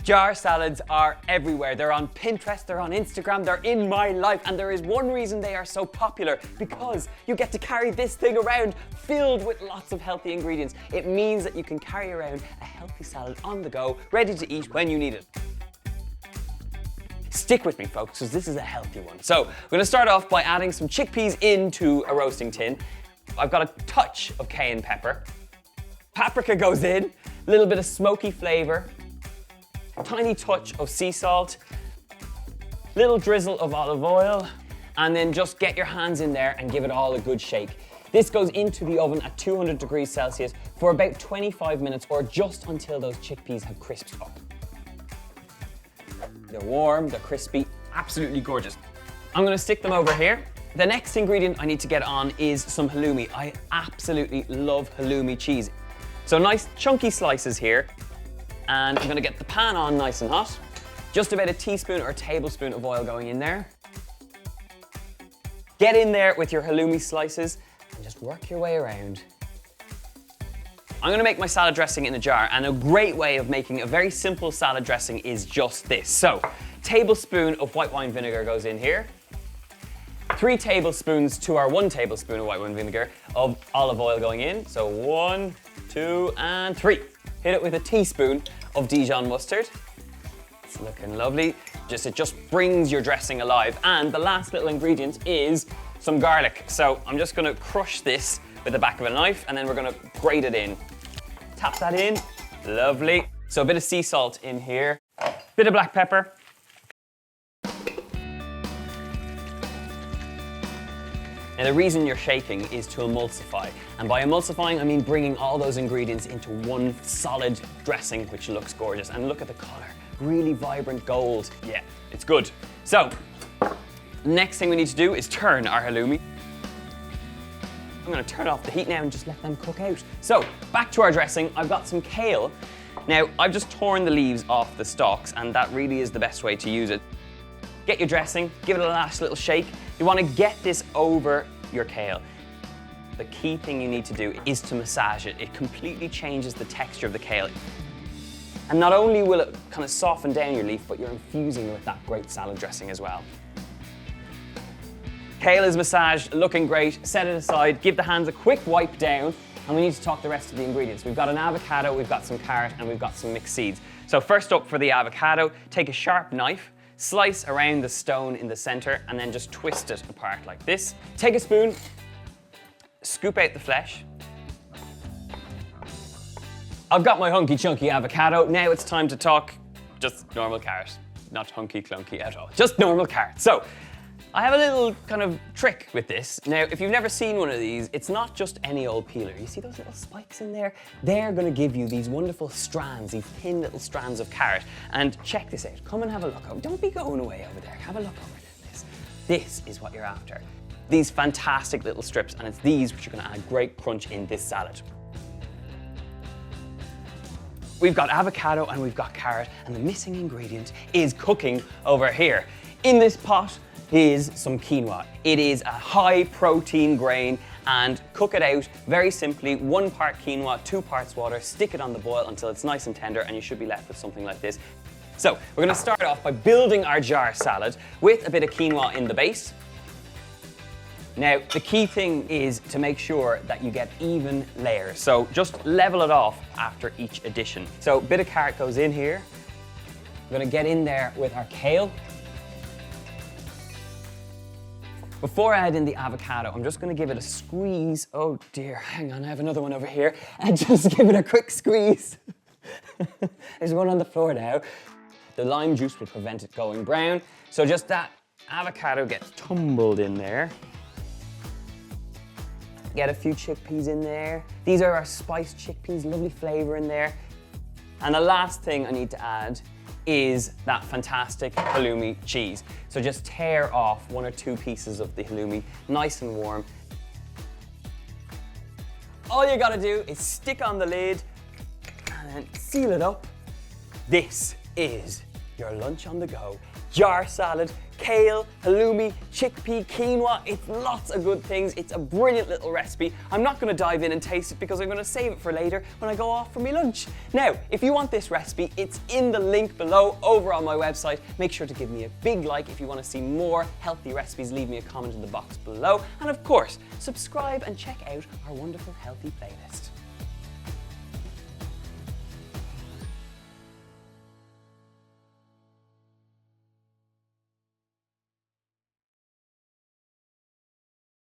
Jar salads are everywhere. They're on Pinterest, they're on Instagram, they're in my life, and there is one reason they are so popular: because you get to carry this thing around filled with lots of healthy ingredients. It means that you can carry around a healthy salad on the go, ready to eat when you need it. Stick with me, folks, because this is a healthy one. So, we're gonna start off by adding some chickpeas into a roasting tin. I've got a touch of cayenne pepper. Paprika goes in, a little bit of smoky flavor, a tiny touch of sea salt, little drizzle of olive oil, and then just get your hands in there and give it all a good shake. This goes into the oven at 200 degrees Celsius for about 25 minutes, or just until those chickpeas have crisped up. They're warm, they're crispy, absolutely gorgeous. I'm gonna stick them over here. The next ingredient I need to get on is some halloumi. I absolutely love halloumi cheese. So nice chunky slices here. And I'm gonna get the pan on nice and hot. Just about a teaspoon or a tablespoon of oil going in there. Get in there with your halloumi slices and just work your way around. I'm gonna make my salad dressing in a jar, and a great way of making a very simple salad dressing is just this. So, tablespoon of white wine vinegar goes in here. 3 tablespoons to our 1 tablespoon of white wine vinegar of olive oil going in. So 1, 2, and 3. Hit it with a teaspoon of Dijon mustard. It's looking lovely. It just brings your dressing alive. And the last little ingredient is some garlic. So I'm just gonna crush this with the back of a knife, and then we're gonna grate it in. Tap that in, lovely. So a bit of sea salt in here, bit of black pepper. Now the reason you're shaking is to emulsify. And by emulsifying, I mean bringing all those ingredients into one solid dressing, which looks gorgeous. And look at the color, really vibrant gold. Yeah, it's good. So, next thing we need to do is turn our halloumi. I'm gonna turn off the heat now and just let them cook out. So, back to our dressing. I've got some kale. Now, I've just torn the leaves off the stalks, and that really is the best way to use it. Get your dressing, give it a last little shake. You wanna get this over your kale. The key thing you need to do is to massage it. It completely changes the texture of the kale. And not only will it kind of soften down your leaf, but you're infusing it with that great salad dressing as well. Kale is massaged, looking great. Set it aside, give the hands a quick wipe down, and we need to talk the rest of the ingredients. We've got an avocado, we've got some carrot, and we've got some mixed seeds. So first up for the avocado, take a sharp knife, slice around the stone in the center, and then just twist it apart like this. Take a spoon, scoop out the flesh. I've got my hunky chunky avocado. Now it's time to talk just normal carrot. Not hunky clunky at all, just normal carrot. So, I have a little kind of trick with this. Now, if you've never seen one of these, it's not just any old peeler. You see those little spikes in there? They're gonna give you these wonderful strands, these thin little strands of carrot. And check this out, come and have a look. Oh, don't be going away over there, have a look over this. This is what you're after. These fantastic little strips, and it's these which are gonna add great crunch in this salad. We've got avocado and we've got carrot, and the missing ingredient is cooking over here. In this pot is some quinoa. It is a high protein grain, and cook it out very simply. 1 part quinoa, 2 parts water, stick it on the boil until it's nice and tender, and you should be left with something like this. So we're gonna start off by building our jar salad with a bit of quinoa in the base. Now, the key thing is to make sure that you get even layers. So just level it off after each addition. So a bit of carrot goes in here. We're gonna get in there with our kale. Before I add in the avocado, I'm just gonna give it a squeeze. Oh dear, hang on, I have another one over here. And just give it a quick squeeze. There's one on the floor now. The lime juice will prevent it going brown. So just that avocado gets tumbled in there. Get a few chickpeas in there. These are our spiced chickpeas, lovely flavor in there. And the last thing I need to add is that fantastic halloumi cheese. So just tear off 1 or 2 pieces of the halloumi, nice and warm. All you gotta do is stick on the lid and then seal it up. This is your lunch on the go. Jar salad, kale, halloumi, chickpea, quinoa, it's lots of good things. It's a brilliant little recipe. I'm not going to dive in and taste it because I'm going to save it for later when I go off for my lunch. Now, if you want this recipe, it's in the link below over on my website. Make sure to give me a big like. If you want to see more healthy recipes, leave me a comment in the box below. And of course, subscribe and check out our wonderful healthy playlist.